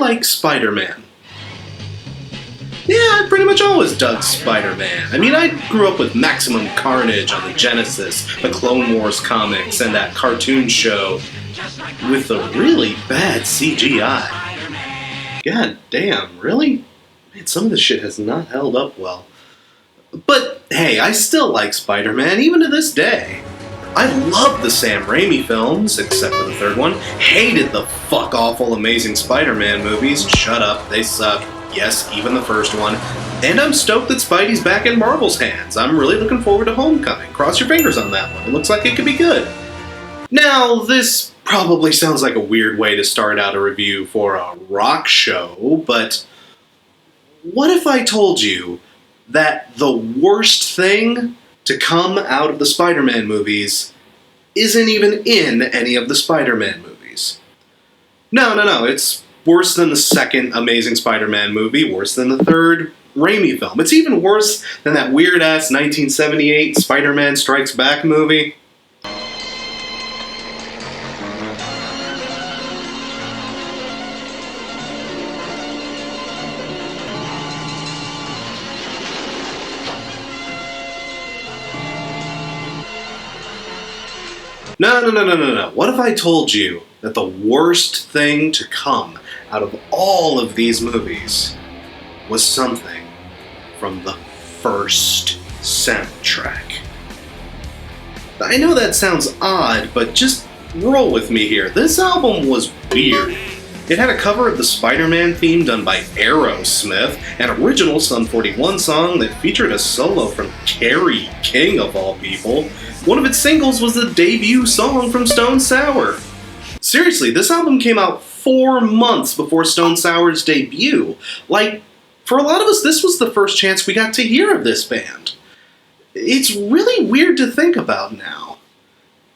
like Spider-Man. Yeah, I pretty much always dug Spider-Man. I mean, I grew up with Maximum Carnage on the Genesis, the Clone Wars comics, and that cartoon show with the really bad CGI. God damn, really? Man, some of this shit has not held up well. But hey, I still like Spider-Man, even to this day. I love the Sam Raimi films, except for the third one. Hated the fuck-awful Amazing Spider-Man movies. Shut up, they suck. Yes, even the first one. And I'm stoked that Spidey's back in Marvel's hands. I'm really looking forward to Homecoming. Cross your fingers on that one. It looks like it could be good. Now, this probably sounds like a weird way to start out a review for a rock show, but what if I told you that the worst thing to come out of the Spider-Man movies isn't even in any of the Spider-Man movies? No, it's worse than the second Amazing Spider-Man movie, worse than the third Raimi film. It's even worse than that weird-ass 1978 Spider-Man Strikes Back movie. No. What if I told you that the worst thing to come out of all of these movies was something from the first soundtrack? I know that sounds odd, but just roll with me here. This album was weird. It had a cover of the Spider-Man theme done by Aerosmith, an original Sum 41 song that featured a solo from Kerry King of all people. One of its singles was the debut song from Stone Sour. Seriously, this album came out 4 months before Stone Sour's debut. Like, for a lot of us, this was the first chance we got to hear of this band. It's really weird to think about now.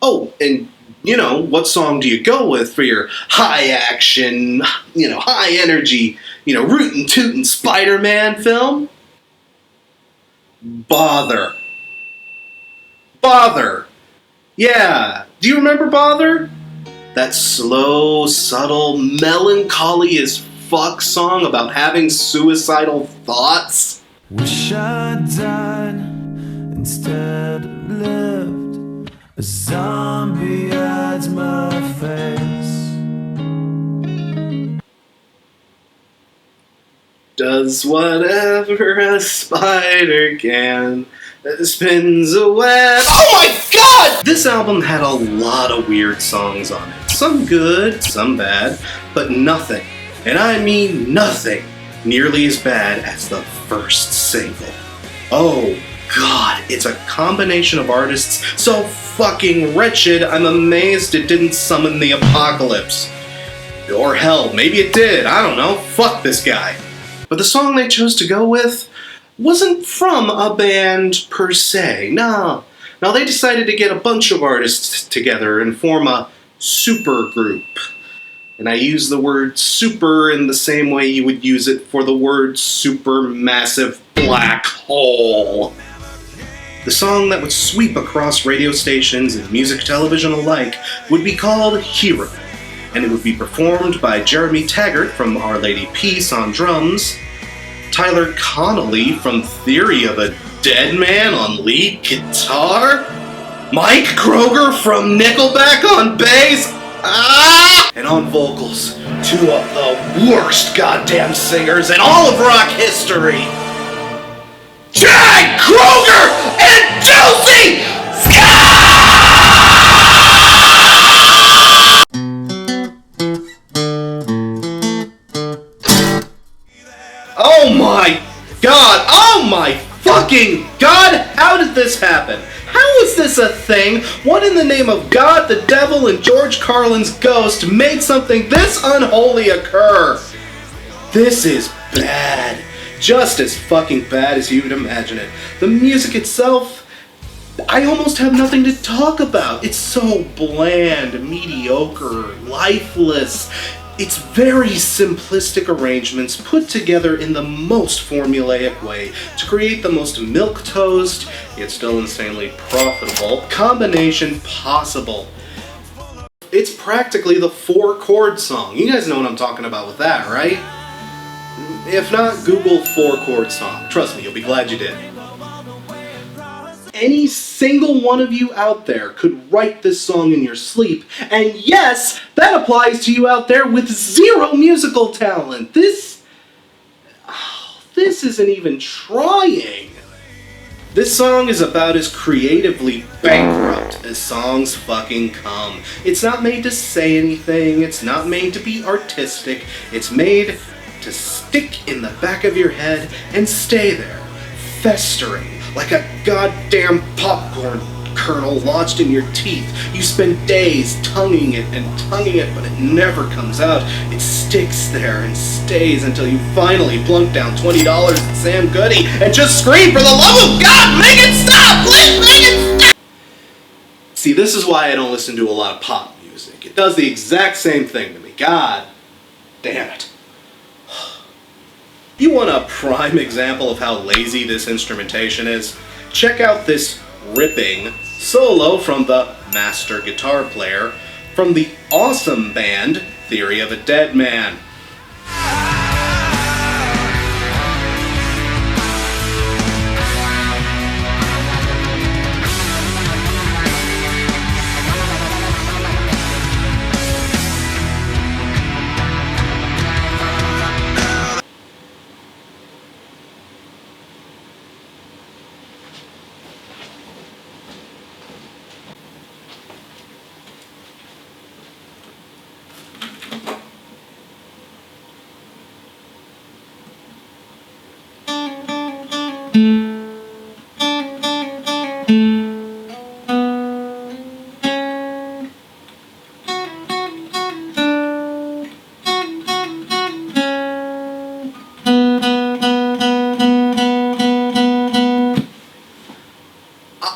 Oh, and you know, what song do you go with for your high action, high energy, rootin' tootin' Spider-Man film? Bother. Yeah, do you remember Bother? That slow, subtle, melancholy as fuck song about having suicidal thoughts? Wish I died instead of lived. A zombie hides my face. Does whatever a spider can, spins a web. Oh my god! This album had a lot of weird songs on it. Some good, some bad, but nothing, and I mean nothing, nearly as bad as the first single. Oh god, it's a combination of artists so fucking wretched, I'm amazed it didn't summon the apocalypse. Or hell, maybe it did, I don't know, fuck this guy. But the song they chose to go with wasn't from a band per se, no. Now they decided to get a bunch of artists together and form a supergroup. And I use the word super in the same way you would use it for the word supermassive black hole. The song that would sweep across radio stations and music television alike would be called Hero, and it would be performed by Jeremy Taggart from Our Lady Peace on drums, Tyler Connolly from Theory of a Dead Man on lead guitar, Mike Kroeger from Nickelback on bass, and on vocals, 2 of the worst goddamn singers in all of rock history, Jack Kroeger and Josey! Oh my god! Oh my fucking god! How did this happen? How is this a thing? What in the name of God, the devil, and George Carlin's ghost made something this unholy occur? This is bad. Just as fucking bad as you would imagine it. The music itself, I almost have nothing to talk about. It's so bland, mediocre, lifeless. It's very simplistic arrangements put together in the most formulaic way to create the most milquetoast, yet still insanely profitable, combination possible. It's practically the 4-chord song. You guys know what I'm talking about with that, right? If not, Google 4-chord song. Trust me, you'll be glad you did. Any single one of you out there could write this song in your sleep, and yes, that applies to you out there with zero musical talent. This isn't even trying. This song is about as creatively bankrupt as songs fucking come. It's not made to say anything, it's not made to be artistic, it's made to stick in the back of your head and stay there, festering like a goddamn popcorn kernel lodged in your teeth. You spend days tonguing it, but it never comes out. It sticks there and stays until you finally plunk down $20 at Sam Goody and just scream, for the love of God, make it stop! Please make it stop! See, this is why I don't listen to a lot of pop music. It does the exact same thing to me. God damn it. You want a prime example of how lazy this instrumentation is? Check out this ripping solo from the master guitar player from the awesome band Theory of a Dead Man.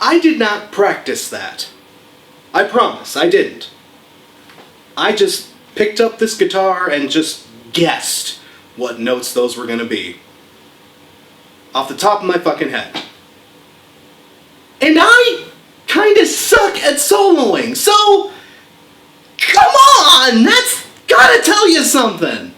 I did not practice that. I promise, I didn't. I just picked up this guitar and just guessed what notes those were gonna be. Off the top of my fucking head. And I kinda suck at soloing, so come on! That's gotta tell you something!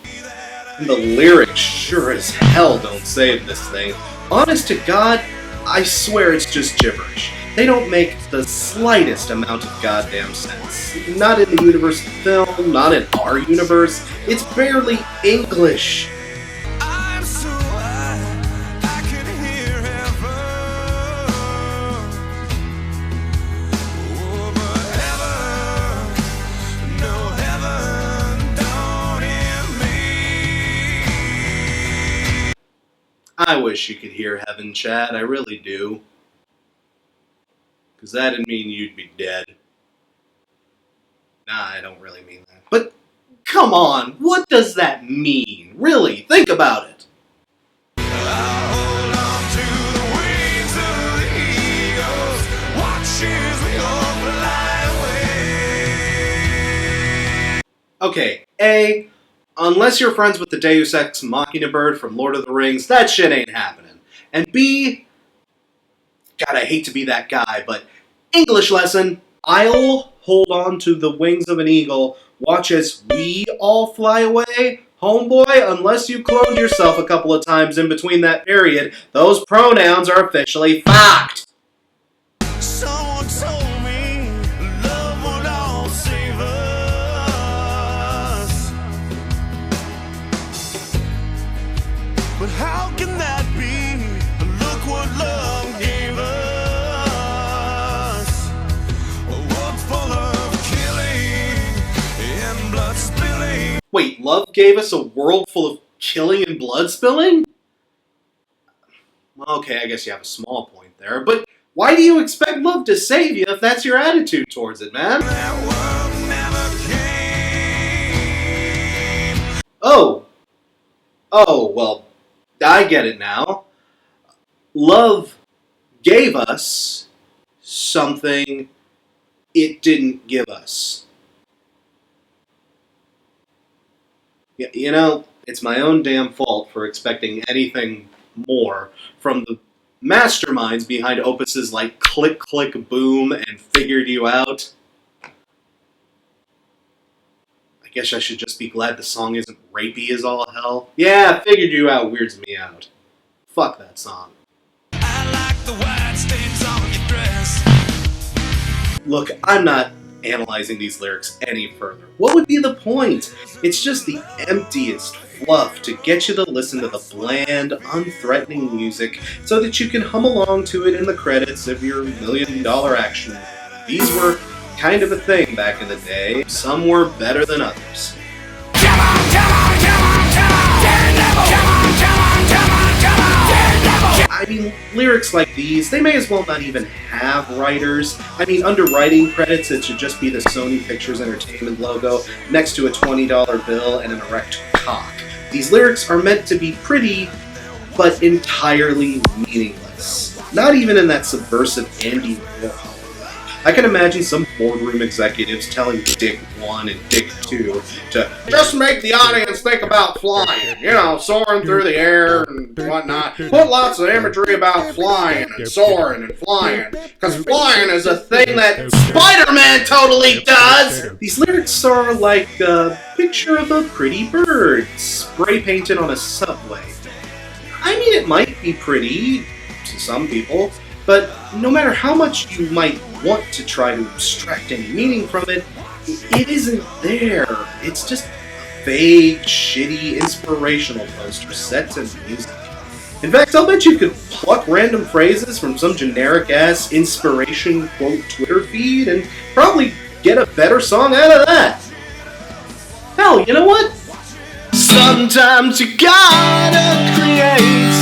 And the lyrics sure as hell don't save this thing. Honest to God, I swear it's just gibberish. They don't make the slightest amount of goddamn sense. Not in the universe of film, not in our universe. It's barely English. I'm so high, I can hear heaven. Oh, but heaven, no heaven, don't hear me. I wish you could hear heaven, Chad. I really do. Because that'd mean you'd be dead. Nah, I don't really mean that. But, come on, what does that mean? Really, think about it. I hold on to the wings of the eagles, watch as we all fly away. Okay, A, unless you're friends with the Deus Ex Machina bird from Lord of the Rings, that shit ain't happening. And B, God, I hate to be that guy, but English lesson, I'll hold on to the wings of an eagle, watch as we all fly away. Homeboy, unless you cloned yourself a couple of times in between that period, those pronouns are officially fucked. Someone told me love would all save us, but how can that be? Look what love gave us, a world full of killing and blood spilling. Wait, love gave us a world full of killing and blood spilling? Okay, I guess you have a small point there, but why do you expect love to save you if that's your attitude towards it, man? That world never came. Oh, well, I get it now. Love gave us something it didn't give us. You know, it's my own damn fault for expecting anything more from the masterminds behind opuses like Click Click Boom and Figured You Out. guess I should just be glad the song isn't rapey as all hell. Yeah, figured you out weirds me out. Fuck that song. I like the white stains on your dress. Look, I'm not analyzing these lyrics any further. What would be the point? It's just the emptiest fluff to get you to listen to the bland, unthreatening music so that you can hum along to it in the credits of your $1 million action movie. These were kind of a thing back in the day. Some were better than others. I mean, lyrics like these, they may as well not even have writers. I mean, under writing credits, it should just be the Sony Pictures Entertainment logo next to a $20 bill and an erect cock. These lyrics are meant to be pretty, but entirely meaningless. Not even in that subversive Andy Warhol. I can imagine some boardroom executives telling Dick 1 and Dick 2 to just make the audience think about flying, you know, soaring through the air and whatnot. Put lots of imagery about flying and soaring and flying, because flying is a thing that Spider-Man totally does! These lyrics are like a picture of a pretty bird spray painted on a subway. I mean, it might be pretty to some people, but no matter how much you might want to try to extract any meaning from it, it isn't there. It's just a vague, shitty, inspirational poster set to music. In fact, I'll bet you could pluck random phrases from some generic-ass inspiration quote Twitter feed and probably get a better song out of that. Hell, you know what? Sometimes you gotta create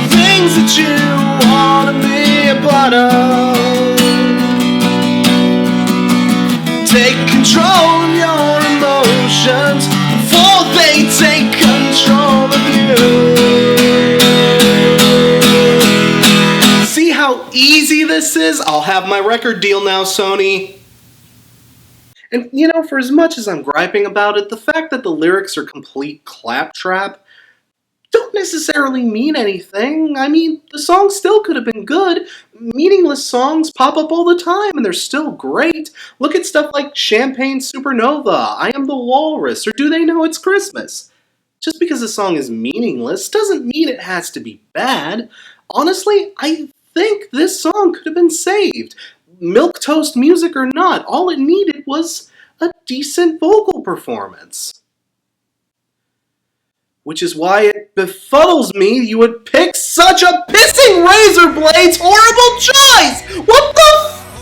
things that you wanna be a part of. Take control of your emotions before they take control of you. See how easy this is? I'll have my record deal now, Sony. And, you know, for as much as I'm griping about it, the fact that the lyrics are complete claptrap don't necessarily mean anything. I mean, the song still could have been good. Meaningless songs pop up all the time, and they're still great. Look at stuff like Champagne Supernova, I Am the Walrus, or Do They Know It's Christmas? Just because a song is meaningless doesn't mean it has to be bad. Honestly, I think this song could have been saved. Milquetoast music or not, all it needed was a decent vocal performance. Which is why it befuddles me you would pick such a pissing razor blade's horrible choice! What the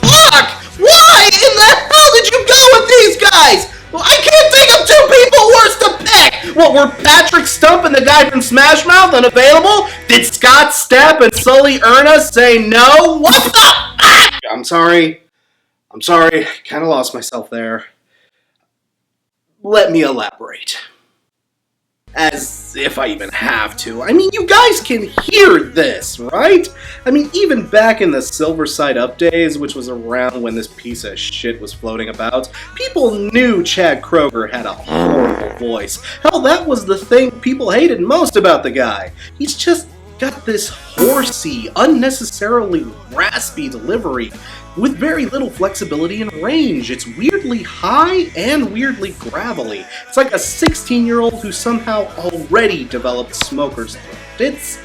fuck? Why in the hell did you go with these guys? Well, I can't think of two people worse to pick! What, were Patrick Stump and the guy from Smash Mouth unavailable? Did Scott Stapp and Sully Erna say no? What the fuck? I'm sorry, kinda lost myself there. Let me elaborate. As if I even have to. I mean, you guys can hear this, right? I mean, even back in the Silver Side Up days, which was around when this piece of shit was floating about, people knew Chad Kroeger had a horrible voice. Hell, that was the thing people hated most about the guy. He's just got this horsey, unnecessarily raspy delivery with very little flexibility and range. It's weirdly high and weirdly gravelly. It's like a 16-year-old who somehow already developed smoker's throat.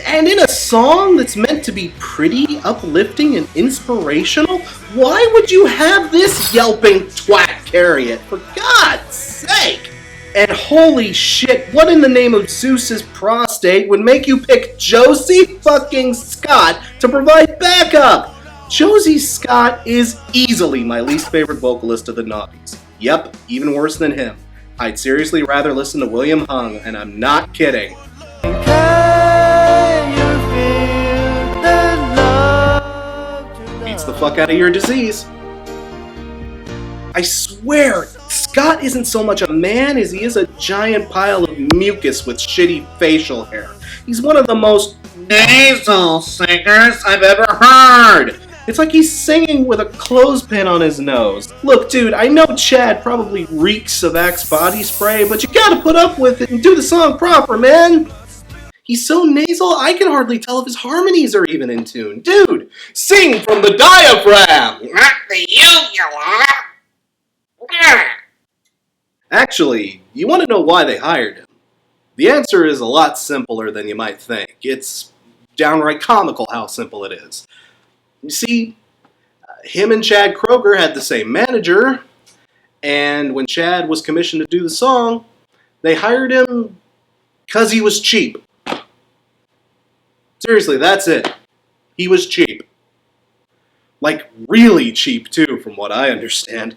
And in a song that's meant to be pretty, uplifting, and inspirational, why would you have this yelping twat carry it? For God's sake! And holy shit, what in the name of Zeus's prostate would make you pick Josey fucking Scott to provide backup? Josey Scott is easily my least favorite vocalist of the noughties. Yep, even worse than him. I'd seriously rather listen to William Hung, and I'm not kidding. Beats the fuck out of your disease. I swear, Scott isn't so much a man as he is a giant pile of mucus with shitty facial hair. He's one of the most nasal singers I've ever heard. It's like he's singing with a clothespin on his nose. Look, dude, I know Chad probably reeks of Axe body spray, but you gotta put up with it and do the song proper, man! He's so nasal, I can hardly tell if his harmonies are even in tune. Dude, sing from the diaphragm! Not the uvula! Actually, you want to know why they hired him? The answer is a lot simpler than you might think. It's downright comical how simple it is. You see, him and Chad Kroeger had the same manager, and when Chad was commissioned to do the song, they hired him because he was cheap. Seriously, that's it. He was cheap. Like, really cheap, too, from what I understand.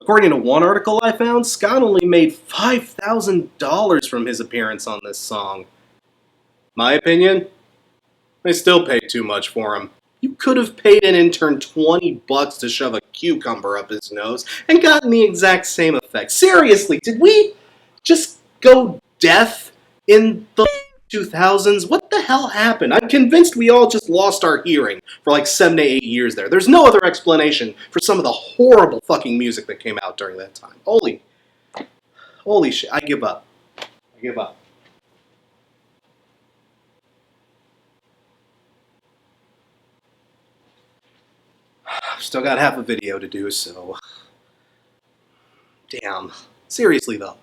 According to one article I found, Scott only made $5,000 from his appearance on this song. My opinion? They still paid too much for him. You could have paid an intern $20 to shove a cucumber up his nose and gotten the exact same effect. Seriously, did we just go deaf in the 2000s? What the hell happened? I'm convinced we all just lost our hearing for like 7 to 8 years there. There's no other explanation for some of the horrible fucking music that came out during that time. Holy shit, I give up. I give up. Still got half a video to do, so... Damn. Seriously, though.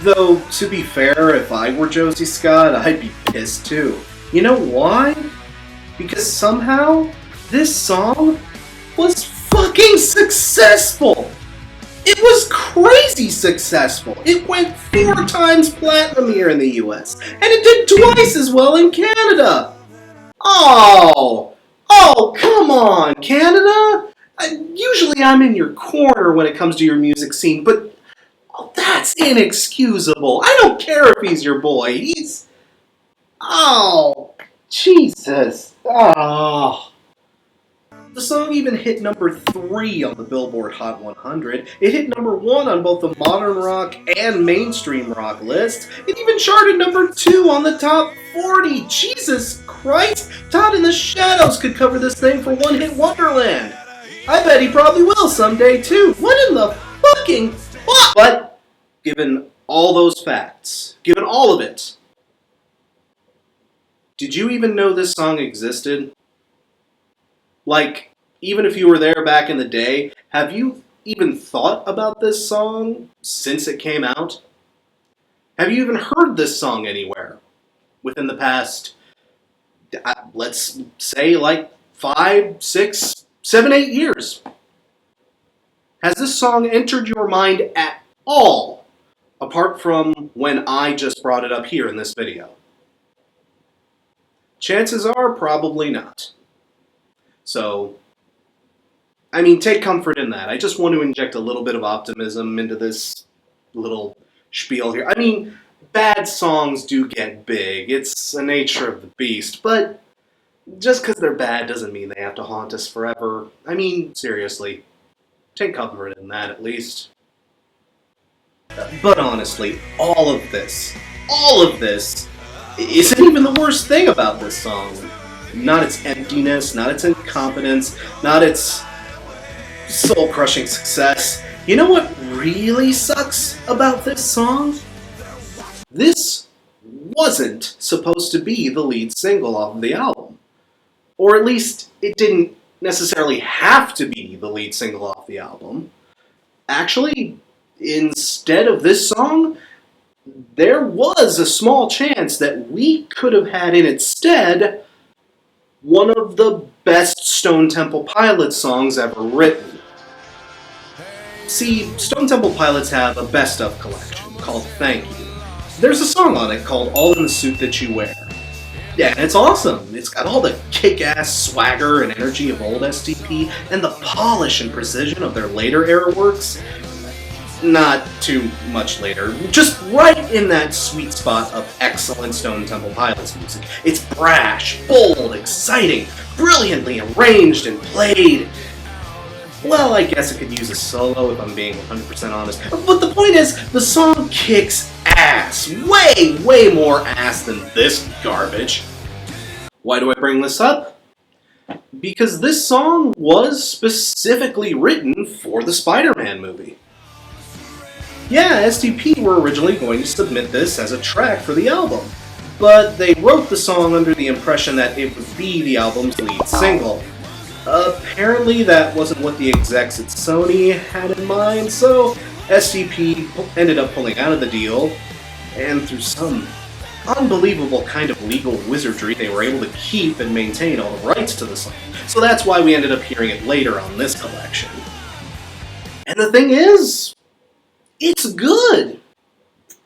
Though, to be fair, if I were Josey Scott, I'd be pissed too. You know why? Because somehow, this song was fucking successful! It was crazy successful! It went 4 times platinum here in the US, and it did twice as well in Canada! Oh, come on, Canada! Usually I'm in your corner when it comes to your music scene, but that's inexcusable. I don't care if he's your boy. He's... Oh, Jesus. Oh. The song even hit number 3 on the Billboard Hot 100. It hit number 1 on both the modern rock and mainstream rock lists. It even charted number 2 on the top 40. Jesus Christ! Todd in the Shadows could cover this thing for One Hit Wonderland. I bet he probably will someday too. What in the fucking fuck? But, given all those facts, given all of it, did you even know this song existed? Like, even if you were there back in the day, have you even thought about this song since it came out? Have you even heard this song anywhere within the past, let's say, like 5, 6, 7, 8 years? Has this song entered your mind at all, apart from when I just brought it up here in this video? Chances are probably not. So, I mean, take comfort in that. I just want to inject a little bit of optimism into this little spiel here. I mean, bad songs do get big. It's the nature of the beast, but just because they're bad doesn't mean they have to haunt us forever. I mean, seriously, take comfort in that at least. But honestly, all of this isn't even the worst thing about this song. Not its emptiness, not its incompetence, not its soul-crushing success. You know what really sucks about this song? This wasn't supposed to be the lead single off of the album. Or at least, it didn't necessarily have to be the lead single off the album. Actually, instead of this song, there was a small chance that we could have had in its stead one of the best Stone Temple Pilots songs ever written. See, Stone Temple Pilots have a best of collection called Thank You. There's a song on it called All in the Suit That You Wear. Yeah, and it's awesome. It's got all the kick-ass swagger and energy of old STP, and the polish and precision of their later era works. Not too much later, just right in that sweet spot of excellent Stone Temple Pilots music. It's brash, bold, exciting, brilliantly arranged and played. Well, I guess it could use a solo if I'm being 100% honest. But the point is, the song kicks ass. Way more ass than this garbage. Why do I bring this up? Because this song was specifically written for the Spider-Man movie. Yeah, STP were originally going to submit this as a track for the album, but they wrote the song under the impression that it would be the album's lead single. Apparently that wasn't what the execs at Sony had in mind, so STP ended up pulling out of the deal, and through some unbelievable kind of legal wizardry, they were able to keep and maintain all the rights to the song. So that's why we ended up hearing it later on this collection. And the thing is, it's good.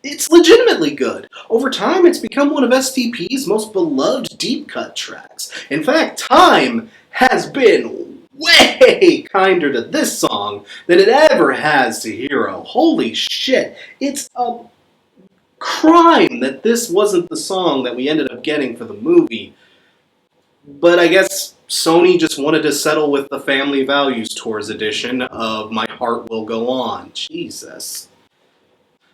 It's legitimately good. Over time, it's become one of STP's most beloved deep cut tracks. In fact, time has been way kinder to this song than it ever has to Hero. Holy shit. It's a crime that this wasn't the song that we ended up getting for the movie. But I guess Sony just wanted to settle with the Family Values Tours edition of My Heart Will Go On. Jesus.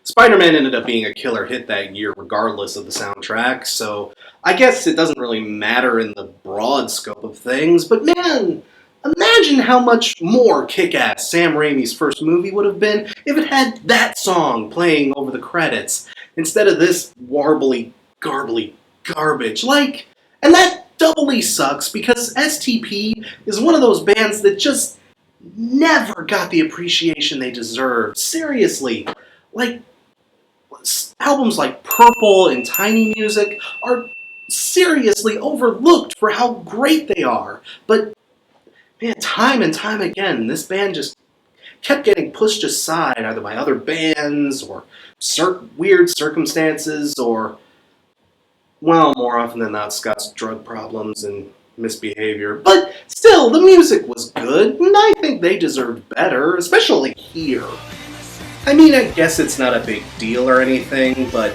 Spider-Man ended up being a killer hit that year regardless of the soundtrack, so I guess it doesn't really matter in the broad scope of things, but man, imagine how much more kick-ass Sam Raimi's first movie would have been if it had that song playing over the credits, instead of this warbly, garbly garbage. And that doubly sucks because STP is one of those bands that just never got the appreciation they deserved. Seriously. Albums like Purple and Tiny Music are seriously overlooked for how great they are. But, man, time and time again, this band just kept getting pushed aside either by other bands or weird circumstances or, well, more often than not, Scott's drug problems and misbehavior. But still, the music was good, and I think they deserved better, especially here. I mean, I guess it's not a big deal or anything, but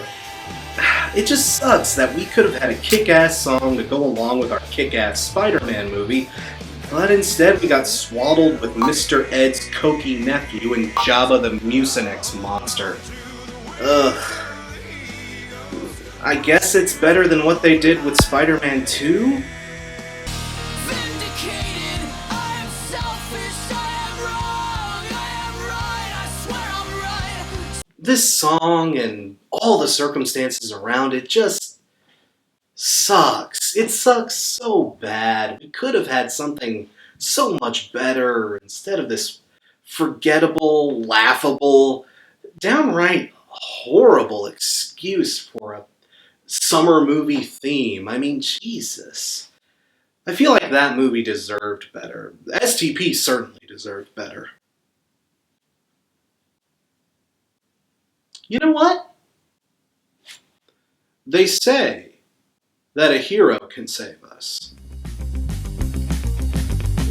it just sucks that we could have had a kick-ass song to go along with our kick-ass Spider-Man movie, but instead we got swaddled with Mr. Ed's cokey nephew and Jabba the Mucinex monster. Ugh. I guess it's better than what they did with Spider-Man 2? This song and all the circumstances around it just sucks. It sucks so bad. We could have had something so much better instead of this forgettable, laughable, downright horrible excuse for a summer movie theme. I mean, Jesus. I feel like that movie deserved better. STP certainly deserved better. You know what? They say that a hero can save us.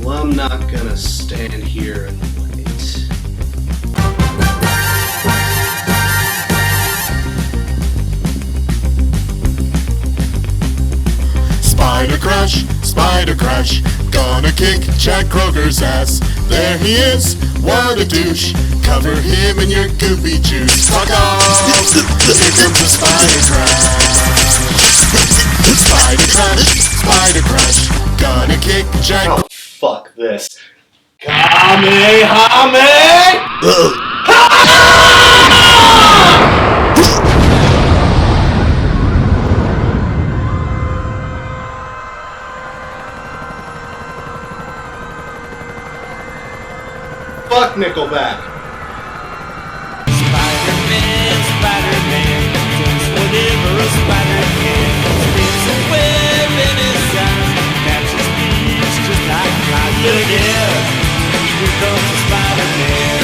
Well, I'm not gonna stand here and wait. Spider Crush, gonna kick Jack Kroeger's ass. There he is, what a douche. Cover him in your goopy juice. Fuck off! Here comes the Spider Crush. Spider Crush, gonna kick Jack. Oh, fuck this. Kamehame! Fuck Nickelback. Spider-Man, does whatever a spider can. Spins a web in his eyes, catches thieves just like flies. Look out, here comes the Spider-Man.